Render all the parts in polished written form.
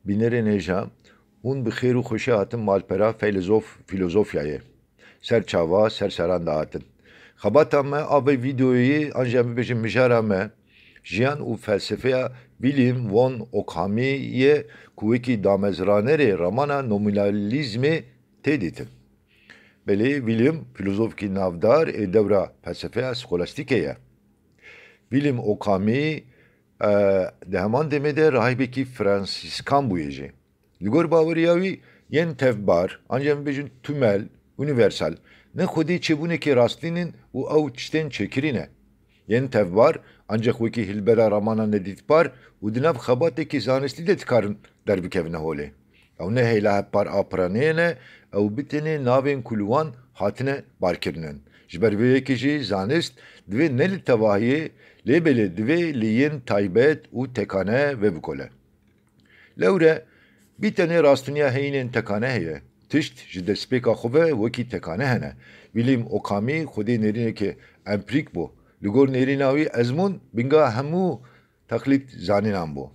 Binere neja, un bi xêr û xweşê hatin malpera filozofyayê. Ser çava, ser seran da hatin. Xebata me a vê vîdeoyê an jî em bibêjin mijara me, jiyan û felsefeya William von Ockham'yê ku wekî damezranerê romana nominalizmê tê dîtin. Belê William filozofkî navdar ê dewra felsefeya skolastikê ye. William Ockham'î di heman demê de rahibekî Fransîskan bûye jî. Li gor baweriya wî yên tevbar, an jî em bibêjin tûmel, universal, ne xwedê çêbûnekê rastînin û ew tiştên çêkirî ne. Yên tevbar ancak wekî hilbera romana nedîtbar û di nav xebatekî zanistî de dikarin derbikevine holê. Ew ne hêla hepbar a piraneyê ne, ew bi tenê navên ku li wan hatine barkirinin. Ji ber vê yekê jî zanist divê ne li tevahiyê lêbelê divê li yên taybet û tekane ve bikole. Lewre bir tenê rastiniya heyînên tekane heye. Tişt ji destpêka xwe ve wekî tekane hene. William Ockham'î xwedê nêrînekê empirîk bû. Li gor nêrîna wî ezmûn binga hemû teqlîd zanînan bû.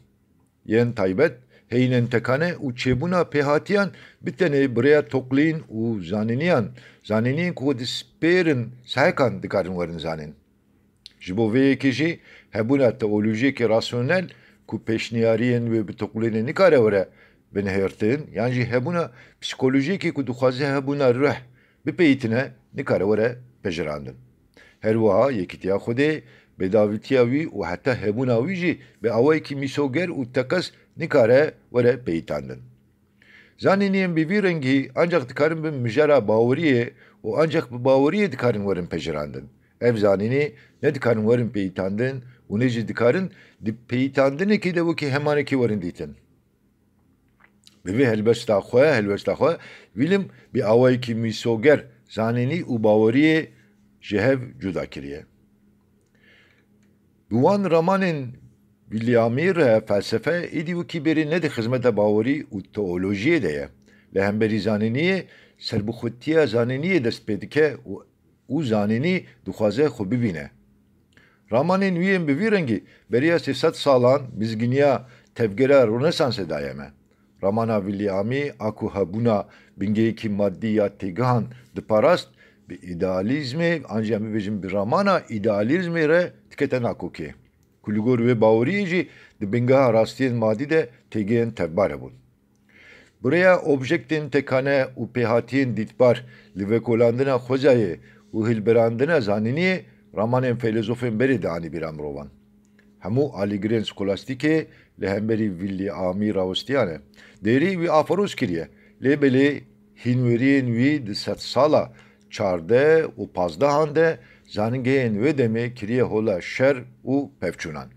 Yên taybet heyînên tekane û çêbûna pêhatiyan bi tenê birêya toqlîn û zanîniyên ku di spêrin sehekan dikarin werin zanîn. Ji bo vê yekê jî hebûna teolojiyekê rasyonel ku pêşniyariyên wê bi toqlînê nikare were binihêrtin, yan jî hebûna psikolojiyekê ku dixwaze hebûna rih bipeyîtine nikare were pejirandin. Her wiha yekîtiya Xwedê, bêdavîtiya wî û heta hebûna wî jî bi awayekî mîsoger û teqes nikare were peyîtandin. Zanîniyên bi vî rengî ancak dikarin bin mijara baweriyê û ancak bi baweriyê dikarin werin pejirandin. Ev zanînî ne dikarin werin peyîtandin û ne jî dikarin di peyîtandinekê de wekî hemanekî werin dîtin. Bi vê helbesta xwe, William bi awayekî mîsoger zanînî û baweriyê ji hev cuda kiriye. Bi wan romanên Williamî re felsefe êdî wekî berî ne di xizmeta bawerî û teolojiyê de ye. Li hemberî zanîniyê serbixwetiya zanîniyê dest pê dike û zanînî dixwaze xwe bibîne. Romanên wî yên bi vî rengî beriya 300 salan bizginiya tevgera Rönesansê daye me. Romana Williamî a ku hebûna bingehekî maddî ya têgihan diparast bi îdealîzmê an jî em bibêjin bi romana îdealîzmê re dikete nakokê. Ku li gor wê baweriyê jî di bingeha rastiyên madî de têgihên tevbar hebûn. Birêya objektên tekane û pêhatiyên dîtbar li vekolandina xwezayê û hilberandina zanîniyê romanên filozofên berê de anî bîra mirovan. Hemû alîgirên skolastikê li hemberî Williamî rawistiyan e. Derî wî afiroz kiriye. Lêbelê hînweriyên wî di sed sala çardeh û pazdehan de zanîngehên wê demê kiriye hola şer û pevçûnan.